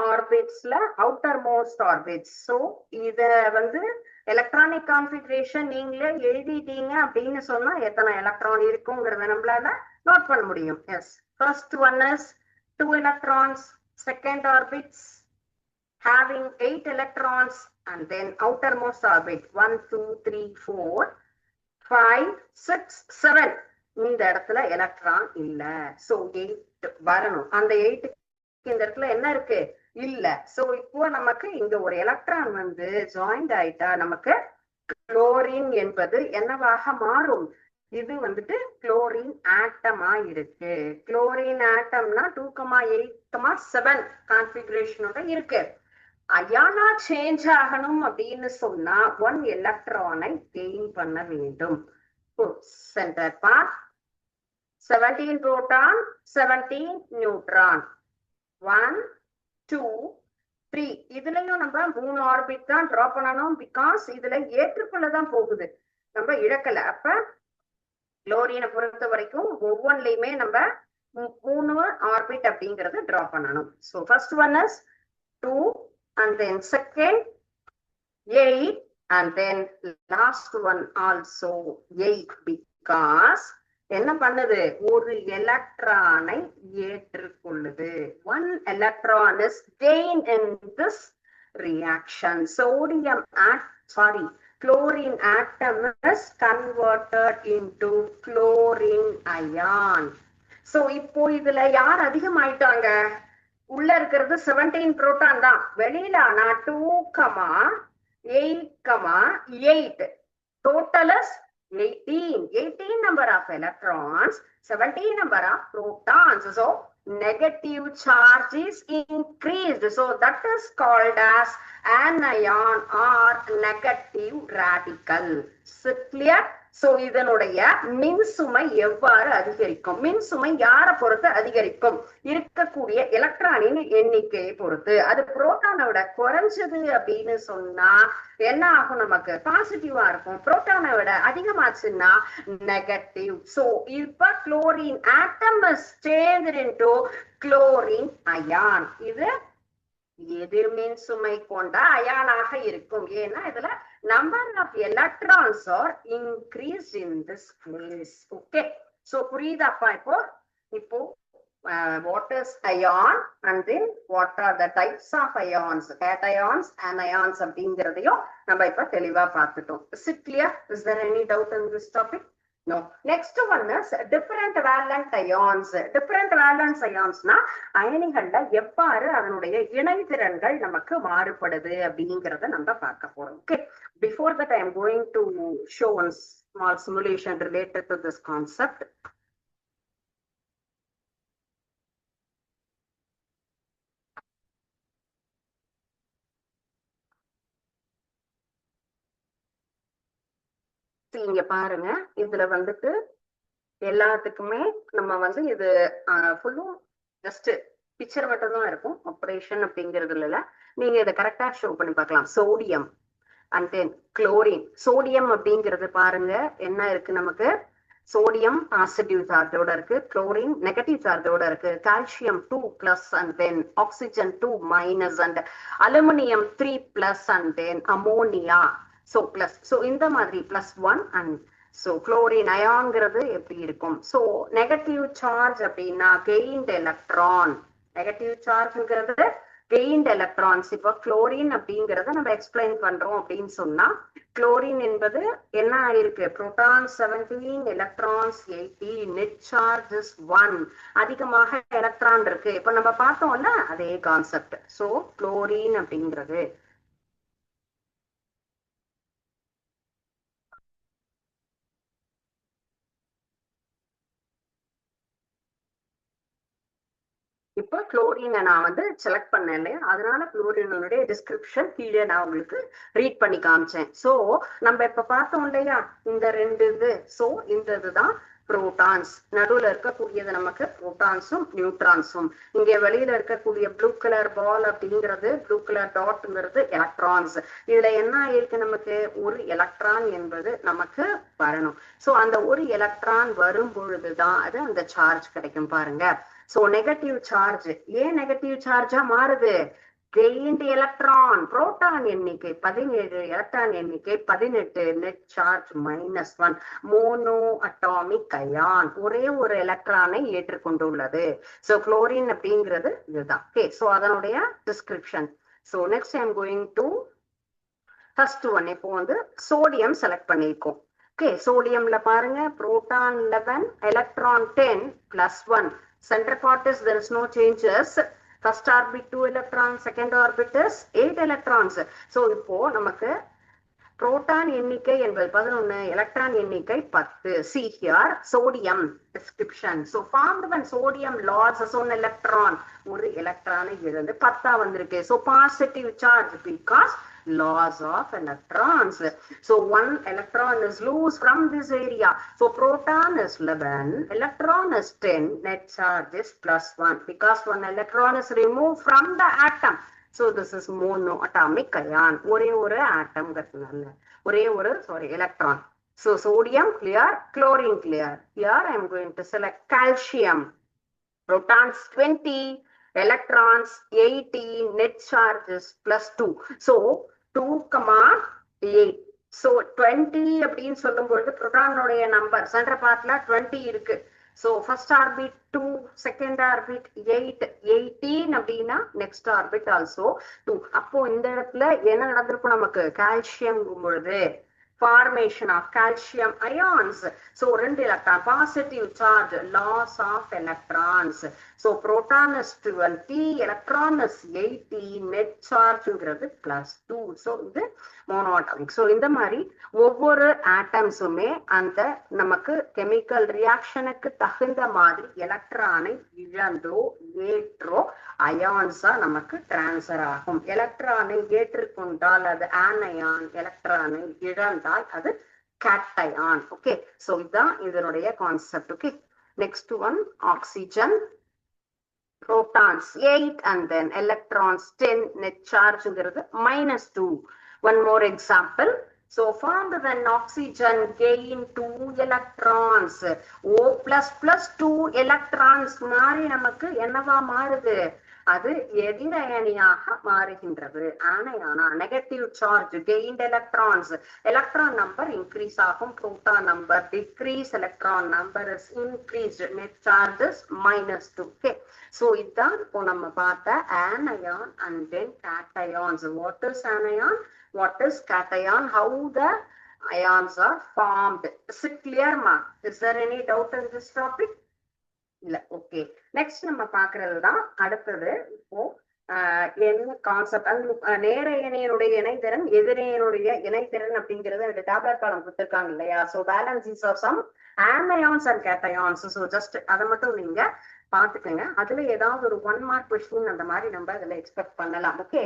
ஆர்பிட்ஸ்ல அவுட்டர் மோஸ்ட் ஆர்பிட்ஸ். சோ இத வந்து எலக்ட்ரானிக் கான்ஃபிகரேஷன் நீங்களே எழுதிட்டீங்க அப்படின்னு சொன்னா எத்தனை எலக்ட்ரான் இருக்குங்கிறத நம்மளால நோட் பண்ண முடியும். Yes, first one is 2 electrons, second orbits having 8 electrons, and then outermost orbit 1, 2, 3, 4, 5, 6, 7. இந்த இடத்துல எலக்ட்ரான் இல்ல. சோ 8 வரணும். அந்த 8 இந்த இடத்துல என்ன இருக்கு? இல்ல. சோ இப்போ நமக்கு இங்க ஒரு எலக்ட்ரான் வந்து ஜாயிண்ட் ஆயிட்டா நமக்கு குளோரின் என்பது என்னவாக மாறும்? இது வந்துட்டு குளோரின் ஆட்டமா இருக்கு. குளோரின் ஆட்டம்னா 2,8,7 கான்ஃபிகரேஷனோட இருக்கு. அயானா சேஞ்ச் ஆகணும் அப்படின்னு சொன்னா 1 எலக்ட்ரானை கெயின் பண்ண வேண்டும். Centre part 17 proton 17 neutron. 1 2 3 இதுலயும் நம்ம 3 ஆர்பிட் தான் டிரா பண்ணணும் பிகாஸ் இதுல ஏற்றுக்குள்ளதான் போகுது, நம்ம இழக்கல. அப்ப குளோரினை பொறுத்த வரைக்கும் ஒவ்வொன்றுலயுமே நம்ம 3 ஆர்பிட் அப்படிங்கறது டிரா பண்ணணும். So first one is 2 and then second 8 and then last one also 8 because என்ன பண்ணுது, ஒரு எலக்ட்ரானை ஏற்றுக்கொள்ளுது. One electron is gained in this reaction. Chlorine atom is converted into chlorine ion. So இப்போ இதுல யார் அதிகமாயிட்டாங்க, உள்ள இருக்கிறது 17 புரோட்டான் தான், வெளியில ஆனா 2,8,8 total is 18 number of electrons, 17 number of protons. So negative charge is increased, so that is called as anion or negative radical. So clear? So இதனுடைய மின்சுமை எவ்வாறு அதிகரிக்கும், மின்சுமை யாரை பொறுத்து அதிகரிக்கும், இருக்கக்கூடிய எலக்ட்ரானின் எண்ணிக்கையை பொறுத்து. அது புரோட்டானை விட குறைஞ்சது அப்படின்னு சொன்னா என்ன ஆகும், நமக்கு பாசிட்டிவா இருக்கும். புரோட்டானை விட அதிகமாச்சுன்னா நெகட்டிவ். சோ இப்ப chlorine atom is changed into chlorine ion. இது எதிர்மின் சுமை கொண்ட அயானாக இருக்கும். ஏன்னா இதுல number of electrons are increase in this place. Okay, so புரியுதாப்பா? இப்போ what is ion and then what are the types of ions, cations, anions அப்படிங்கிறதையும் நம்ம இப்ப தெளிவா பார்த்துட்டோம். Is it clear? Is there any doubt in this topic? No. Next one is different valent ions. Different valence ionsனா அயனிகள்ல எவ்வாறு அதனுடைய இணைதிறன்கள் நமக்கு மாறுபடுது அப்படிங்கறத நம்ம பார்க்க போறோம். Okay. Before that, I am going to show one small simulation related to this concept. இங்க பாருங்க, இதுல வந்துட்டு எல்லாத்துக்குமே நம்ம இது ஃபுல்லும் ஜஸ்ட் பிக்சர் மட்டும் தான் இருக்கும், ஆப்ரேஷன் அப்படிங்கிறதுல நீங்க இதை கரெக்டா ஷோ பண்ணி பார்க்கலாம். Sodium and then chlorine. Sodium அப்படிங்கிறது பாருங்க என்ன இருக்கு, நமக்கு சோடியம் பாசிட்டிவ் சார்ஜோட இருக்கு, குளோரின் நெகட்டிவ் சார்ஜோட இருக்கு, calcium 2+ and then oxygen 2- and aluminium 3+ and then ammonia +. So இந்த மாதிரி +1 அண்ட் சோ குளோரின் அயான்ங்கிறது எப்படி இருக்கும். சோ நெகட்டிவ் சார்ஜ் அப்படின்னா கெயின்ட் எலக்ட்ரான், நெகட்டிவ் சார்ஜ்ங்கிறது கெயின்ட் எலக்ட்ரான்ஸ். இப்போ குளோரின் அப்படிங்கறத நம்ம எக்ஸ்பிளைன் பண்றோம் அப்படின்னு சொன்னா, குளோரின் என்பது என்ன ஆயிருக்கு, புரோட்டான் 17, எலக்ட்ரான்ஸ் 18, நெட் சார்ஜ் 1, அதிகமாக எலக்ட்ரான் இருக்கு. இப்ப நம்ம பார்த்தோம்ல அதே கான்செப்ட். சோ குளோரின் அப்படிங்கிறது இப்போ குளோரினை நான் செலக்ட் பண்ணேன் இல்லையா, அதனால குளோரினுடைய டிஸ்கிரிப்ஷன் கீழே நான் உங்களுக்கு ரீட் பண்ணி காமிச்சேன். சோ நம்ம இப்ப பார்த்தோம் இல்லையா இந்த ரெண்டு இது. சோ இந்த இதுதான் புரோட்டான்ஸ். நடுவுல இருக்கக்கூடியது நமக்கு புரோட்டான்ஸும் நியூட்ரான்ஸும். இங்க வெளியில இருக்கக்கூடிய ப்ளூ கலர் பால் அப்படிங்கிறது, ப்ளூ கலர் டாட்ங்கிறது எலக்ட்ரான்ஸ். இதுல என்ன இருக்கு, நமக்கு ஒரு எலக்ட்ரான் என்பது நமக்கு வரணும். சோ அந்த ஒரு எலக்ட்ரான் வரும் பொழுதுதான் அது அந்த சார்ஜ் கிடைக்கும். பாருங்க, சோ நெகட்டிவ் சார்ஜ் ஏன் நெகட்டிவ் சார்ஜா மாறுது, கெயின்ட் எலக்ட்ரான், புரோட்டான் எண்ணிக்கை 17, எலக்ட்ரான் எண்ணிக்கை 18, net charge -1, monoatomic ion, ஒரே ஒரு எலக்ட்ரானை ஏற்றுக்கொண்டுள்ளது. சோ குளோரின் அப்படிங்கிறது இதுதான். ஓகே, சோ அதனுடைய description. So next I am going to first one. இப்போ சோடியம் செலக்ட் பண்ணிருக்கோம். ஓகே, சோடியம்ல பாருங்க proton 11, electron 10 +1. Center part is there is no changes. First orbit 2 electrons, second orbit is 8 electrons. So இப்போ நமக்கு proton எண்ணிக்கை என்பது 11, electron எண்ணிக்கை 10. See here sodium description. So formed when sodium loses one electron, ஒரு எலக்ட்ரானை இழந்து 10 வந்திருக்கு. So positive charge because loss of electrons. So one electron is loose from this area. So proton is 11, electron is 10, net charge is +1 because one electron is removed from the atom. So this is monoatomic ion. ஒரே ஒரு atom கட்டனால ஒரே ஒரு electron. So sodium clear, chlorine clear. Here I am going to select calcium. Protons 20, electrons 80, net charge is +2. So 2,8. So 20 அப்படின்னு சொல்லும் பொழுது புரோட்டானுடைய number centre பார்ட்ல 20 இருக்கு. So first orbit 2, second orbit 8, 18 அப்படின்னா next orbit also 2. அப்போ இந்த இடத்துல என்ன நடந்திருக்கும் நமக்கு கால்சியம் பொழுது formation of calcium ions. So ரெண்டு electron, positive charge, loss of electrons. So proton is 20, electron is 80, net charge ங்கிறது +2. So இது monoatomic. So இந்த மாதிரி ஒவ்வொரு ஆட்டம்ஸுமே அந்த நமக்கு கெமிக்கல் ரியாக்ஷனுக்கு தகுந்த மாதிரி எலக்ட்ரானை இழந்தோ ஏற்றோ அயான்ஸா நமக்கு டிரான்ஸ்ஃபர் ஆகும். எலக்ட்ரானை ஏற்றுக்கொண்டால் அது ஆனயான், எலக்ட்ரானை இழந்தால் அது கேட்டயான். ஓகே, சோ இதுதான் இதனுடைய concept. Okay, next one oxygen. Protons 8 and then electrons 10, net charge ங்கிறது -2. One more example. So formed when oxygen gain 2 electrons, O++ 2 electrons மாறி நமக்கு என்னவா மாறுது? அது எதிரயனியாக மாறுகின்றது. ஆனையானா negative charge gained electrons, electron number increase ஆகும், proton number decrease, electron number is increased, net charge is -2. Okay, so இதுதான் இப்போ நம்ம பார்த்த anion and then cations. What is anion? What is cation? How the ions are formed? Is it clear, ma? Is there any doubt in this topic? இல்ல. Okay, next நம்ம பாக்குறதுதான் அடுத்தது. இப்போ என்ன concept, நேரையனியனுடைய இணைத்திறன், எதிரையனுடைய இணைத்திறன் அப்படிங்கறது அந்த டேப்லெட் காலம் கொடுத்திருக்காங்க இல்லையா? So balance of some anions and cations. So just அதை மட்டும் நீங்க பாத்துக்கங்க. அதுல ஏதாவது ஒரு 1 மார்க் கொஸ்டின் அந்த மாதிரி நம்ம அதுல எக்ஸ்பெக்ட் பண்ணலாம். Okay,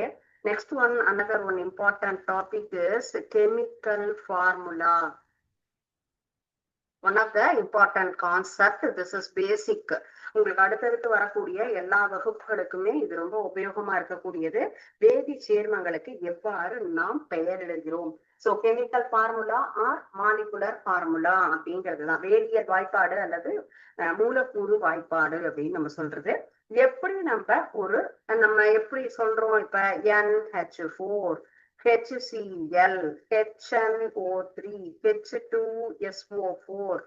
next one, another one important topic is chemical formula. One of the important concept. This is basic. உங்களுக்கு அடுத்தடுத்து வரக்கூடிய எல்லா வகுப்புகளுக்குமே இது ரொம்ப உபயோகமா இருக்கக்கூடியது. வேதி சேர்மங்களுக்கு எவ்வாறு நாம் பெயரிடுகிறோம். So chemical formula or molecular formula அப்படிங்கிறதுதான் வேதியியல் வாய்ப்பாடு அல்லது மூலக்கூறு வாய்ப்பாடு அப்படின்னு நம்ம சொல்றது. எப்படி நம்ம எப்படி சொல்றோம்? இப்ப NH4, HCl, HNO3, H2SO4,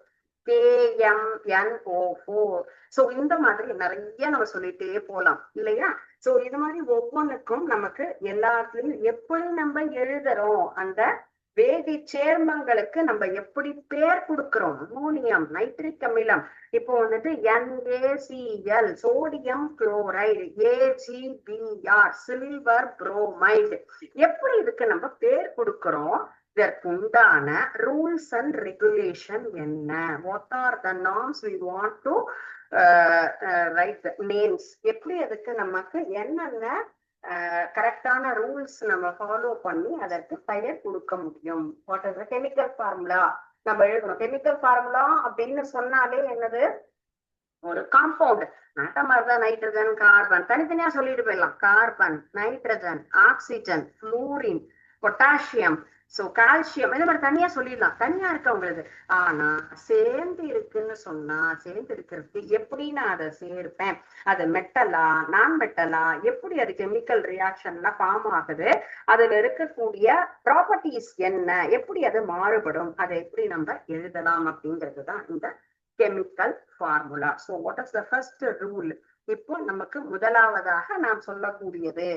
KMNO4. So இந்த மாதிரி நிறைய நம்ம சொல்லிட்டே போலாம் இல்லையா? சோ இது மாதிரி ஒவ்வொன்றுக்கும் நமக்கு எல்லாத்துலயும் எப்படி நம்ம எழுதுறோம், அந்த வேதி சேர்மங்களுக்கு நம்ம எப்படி பேர் கொடுக்கிறோம். அமோனியம், நைட்ரிக் அமிலம், இப்போ வந்துட்டு NaCl, sodium chloride, AgBr, silver bromide, எப்படி இதுக்கு நம்ம பேர் கொடுக்கிறோம்? இதற்குண்டான ரூல்ஸ் அண்ட் ரெகுலேஷன் என்ன? What are the norms we want to write names? எப்படி அதுக்கு நமக்கு என்னென்ன கரெக்டான ரூல்ஸ் நம்ம ஃபாலோ பண்ணி அதற்கு பெயர் கொடுக்க முடியும்? What is the chemical formula நம்ம எழுதணும். கெமிக்கல் ஃபார்முலா அப்படின்னு சொன்னாலே என்னது? ஒரு காம்பவுண்ட் ஆட்டம் தான். நைட்ரஜன், கார்பன் தனித்தனியா சொல்லிட்டு போயிடலாம். Carbon, nitrogen, oxygen, fluorine, potassium, so calcium, இந்த மாதிரி தனியா சொல்லிடலாம். தனியா இருக்கு உங்களுக்கு. ஆனா சேர்ந்து இருக்குன்னு சொன்னா சேர்ந்து இருக்கிறதுக்கு எப்படி நான் அதை சேர்ப்பேன்? அது மெட்டலா, நான் மெட்டலா, எப்படி அது கெமிக்கல் ரியாக்ஷன்ல ஃபார்ம் ஆகுது, அதுல இருக்கக்கூடிய ப்ராப்பர்ட்டிஸ் என்ன, எப்படி அது மாறுபடும், அதை எப்படி நம்ம எழுதலாம் அப்படிங்கிறது தான் இந்த chemical formula. So what is the first rule? இப்போ நமக்கு முதலாவதாக நாம் சொல்லக்கூடியது,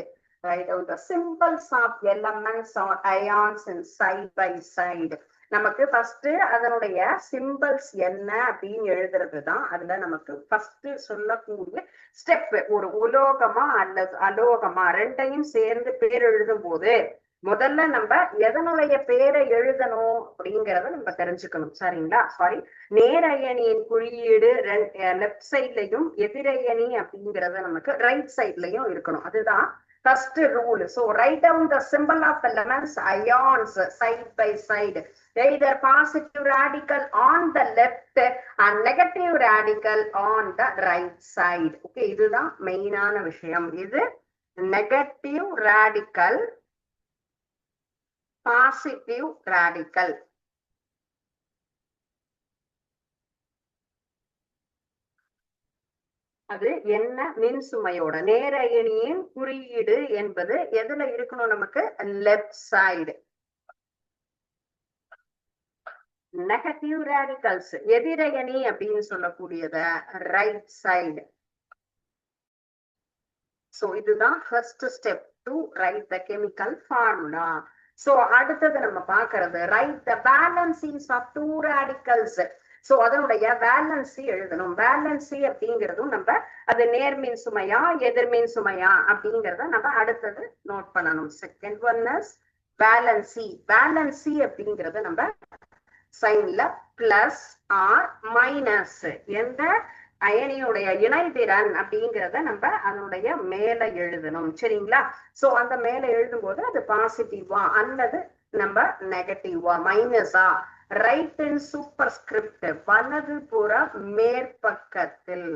write down the symbols of elements or ions in side by side. நமக்கு ஃபர்ஸ்ட் அதனுடைய சிம்பிள்ஸ் என்ன அப்படின்னு எழுதுறதுதான் அதுல நமக்கு ஃபர்ஸ்ட் சொல்லக்கூடிய ஸ்டெப். ஒரு உலோகமா அல்லது அலோகமா ரெண்டையும் சேர்ந்து பேர் எழுதும் போது முதல்ல நம்ம எதனுடைய பேரை எழுதணும் அப்படிங்கறத நம்ம தெரிஞ்சுக்கணும். சரிங்களா? சாரி, நேரயனியின் குறியீடு லெப்ட் சைட்லயும் எதிரயனி அப்படிங்கறத நமக்கு ரைட் சைட்லயும் இருக்கணும். அதுதான் First rule. So write down the symbol of the elements ions side by side. Either positive radical on the left and negative radical on the right side. Okay, இதுதான் மெயினான விஷயம். இது negative radical, positive radical. அது என்ன மின்சுமையோட நேர அயனியின் குறியீடு என்பது எதுல இருக்கணும் நமக்கு லெப்ட் சைடு. நெகட்டிவ் ரேடிகல்ஸ் எதிரயனி அப்படின்னு சொல்லக்கூடியத ரைட் சைடு. சோ இதுதான் first step to write the chemical formula. So அடுத்தது நம்ம பாக்குறது write the balances of two radicals. So அதனுடைய வேலன்சி எழுதணும். வேலன்சி அப்படிங்கிறதும் நம்ம அது நேர்மின் சுமையா எதிர்மின் சுமையா அப்படிங்கிறத நம்ம அடுத்தது நோட் பண்ணணும். Second one is valency. Valency அப்படிங்கறத நம்ம சைன்ல பிளஸ் ஆர் மைனஸ் எந்த அயனியுடைய இணைதிறன் அப்படிங்கிறத நம்ம அதனுடைய மேல எழுதணும். சரிங்களா? சோ அந்த மேல எழுதும் போது அது பாசிட்டிவா அல்லது நம்ம நெகட்டிவா மைனஸா. ரைட் இன் சூப்பர் ஸ்கிரிப்ட் வலது புற மேற்பக்கத்தில்.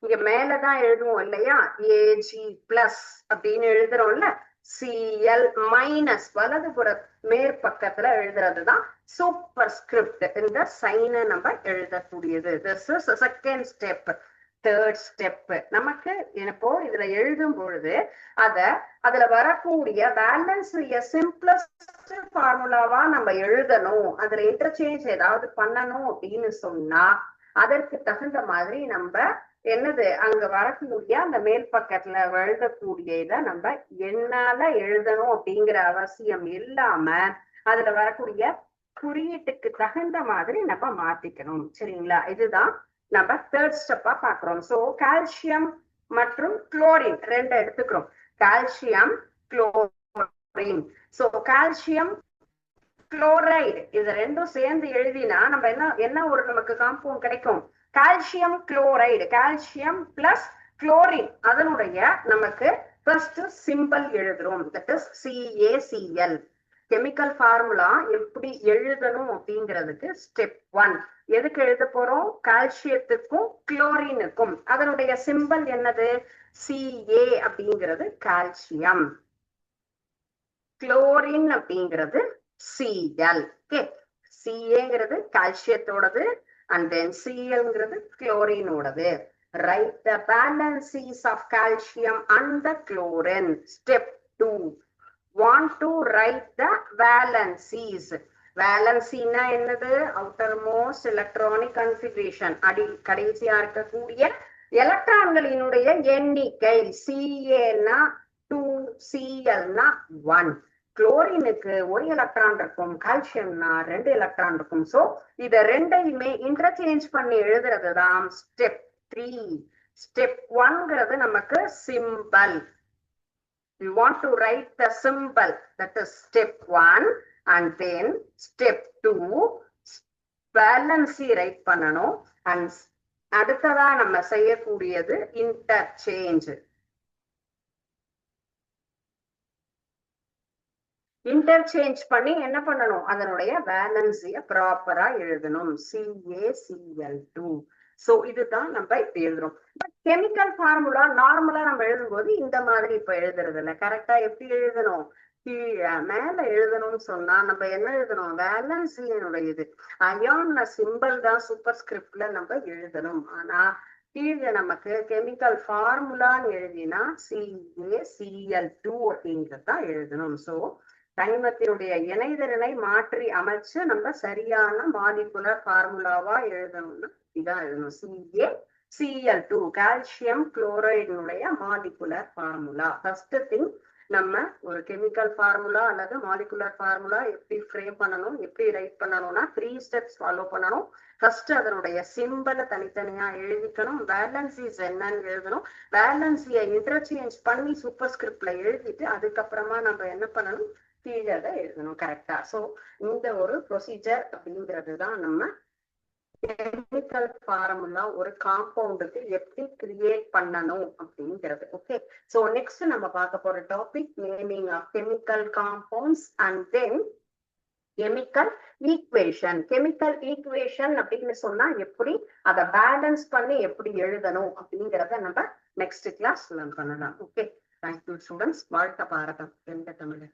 இங்க மேலதான் எழுதுவோம் இல்லையா, ஏஜி பிளஸ் அப்படின்னு எழுதுறோம்ல, சிஎல் மைனஸ் வலதுபுற மேற்பக்கத்துல எழுதுறதுதான் சூப்பர் ஸ்கிரிப்ட். இந்த சைனை நம்ம எழுதக்கூடியது. This is second step. Third step நமக்கு இப்போ இதுல எழுதும் பொழுது அதுல வரக்கூடிய பேலன்ஸ் சிம்பிளஸ்ட் ஃபார்முலாவா நம்ம எழுதணும். அதுல இன்டர்சேஞ்ச் ஏதாவது பண்ணணும் அப்படின்னு சொன்னா அதற்கு தகுந்த மாதிரி நம்ம என்னது அங்க வரக்கூடிய அந்த மேல் பக்கத்துல எழுதக்கூடிய இதை நம்ம என்னால எழுதணும் அப்படிங்கிற அவசியம் இல்லாம அதுல வரக்கூடிய குறியீட்டுக்கு தகுந்த மாதிரி நம்ம மாத்திக்கணும். சரிங்களா? இதுதான் நம்ம தேர்ட் ஸ்டெப்பா பாக்குறோம். சோ கால்சியம் மற்றும் குளோரின் ரெண்டு எடுத்துக்கிறோம். Calcium chlorine. So calcium chloride இது ரெண்டும் சேர்ந்து எழுதினா நம்ம என்ன ஒரு நமக்கு காம்பவுண்ட் கிடைக்கும், calcium chloride. Calcium plus chlorine அதனுடைய நமக்கு ஃபர்ஸ்ட் சிம்பிள் எழுதுறோம். That is CaCl. Chemical formula எப்படி எழுதணும் அப்படிங்கிறதுக்கு ஸ்டெப் 1 எதுக்கு எழுத போறோம், கால்சியத்துக்கும் குளோரினுக்கும். அதனுடைய சிம்பிள் என்னது, Ca அப்படிங்கிறது கால்சியம், குளோரின் அப்படிங்கிறது Cl. ஓகே, Caங்கிறது கால்சியத்தோடது and then Clங்கிறது குளோரினோடது. Write the balances of calcium and the chlorine. Step 2. Want to write the valencies. வேலன்சினா என்னது, அவுட்டர்மோஸ்ட் எலக்ட்ரானிக் கன்ஃபிகரேஷன். கடைசியா இருக்கக்கூடிய எலக்ட்ரான்களினுடைய எண்ணிக்கை. Ca-னா 2, Cl-னா 1. குளோரினுக்கு ஒரு எலக்ட்ரான் இருக்கும், கால்சியம்னா 2 எலக்ட்ரான் இருக்கும். சோ இத ரெண்டையுமே இன்டர்சேஞ்ச் பண்ணி எழுதுறதுதான் ஸ்டெப் 3. ஸ்டெப் 1ங்கிறது நமக்கு simple. We want to write the symbol, that is step 1, and then step 2 valency write பண்ணணும். and அடுத்ததா நம்ம செய்யக்கூடியது இன்டர்சேஞ்ச். இன்டர்சேஞ்ச் பண்ணி என்ன பண்ணணும், அதனுடைய வேலன்சிய ப்ராப்பரா எழுதணும். CaCl2. சோ இதுதான் நம்ம இப்ப எழுதுறோம். பட் கெமிக்கல் ஃபார்முலா நார்மலா நம்ம எழுதும்போது இந்த மாதிரி இப்ப எழுதுறது இல்ல. கரெக்டா எப்படி எழுதணும், கீழே மேல எழுதணும்னு சொன்னா நம்ம என்ன எழுதணும், வேலன்சியினுடைய அயான் சிம்பிள் தான் சூப்பர் ஸ்கிரிப்ட்ல நம்ம எழுதணும். ஆனா கீழே நமக்கு கெமிக்கல் ஃபார்முலான்னு எழுதினா CaCl2 அப்படிங்கறதான் எழுதணும். சோ தனிமத்தினுடைய இணைதிறனை மாற்றி அமைச்சு நம்ம சரியான மாலிகுலர் ஃபார்முலாவா எழுதணும்னா இதான் எழுதணும். CaCl2 கால்சியம் குளோரைடினுடைய மாலிகுலர் ஃபார்முலா. ஃபர்ஸ்ட் திங் நம்ம ஒரு கெமிக்கல் ஃபார்முலா அல்லது மாலிகுலர் ஃபார்முலா எப்படி ஃப்ரேம் பண்ணணும், எப்படி ரைட் பண்ணணும்னா 3 ஸ்டெப்ஸ் ஃபாலோ பண்ணணும். ஃபர்ஸ்ட் அதனுடைய சிம்பிளை தனித்தனியா எழுதிக்கணும். வேலன்சிஸ் என்னன்னு எழுதணும். வேலன்சியை இன்டர்சேஞ்ச் பண்ணி சூப்பர் ஸ்கிரிப்ட்ல எழுதிட்டு அதுக்கப்புறமா நம்ம என்ன பண்ணணும், கீழே எழுதணும். கரெக்டா? சோ இந்த ஒரு ப்ரொசீஜர் அப்படிங்கிறது தான் நம்ம கெமிக்கல் ஃபார்முலா ஒரு காம்பவுண்டுக்கு எப்படி கிரியேட் பண்ணணும் அப்படிங்கிறது. ஓகே, சோ நெக்ஸ்ட் நம்ம பார்க்க போற topic naming of chemical compounds and then chemical equation. Chemical equation அப்படின்னு சொன்னா எப்படி அதை பேலன்ஸ் பண்ணி எப்படி எழுதணும் அப்படிங்கிறத நம்ம நெக்ஸ்ட் கிளாஸ் லேர்ன் பண்ணலாம். Okay, thank you students. வாழ்க பாரதம். எந்த தமிழ்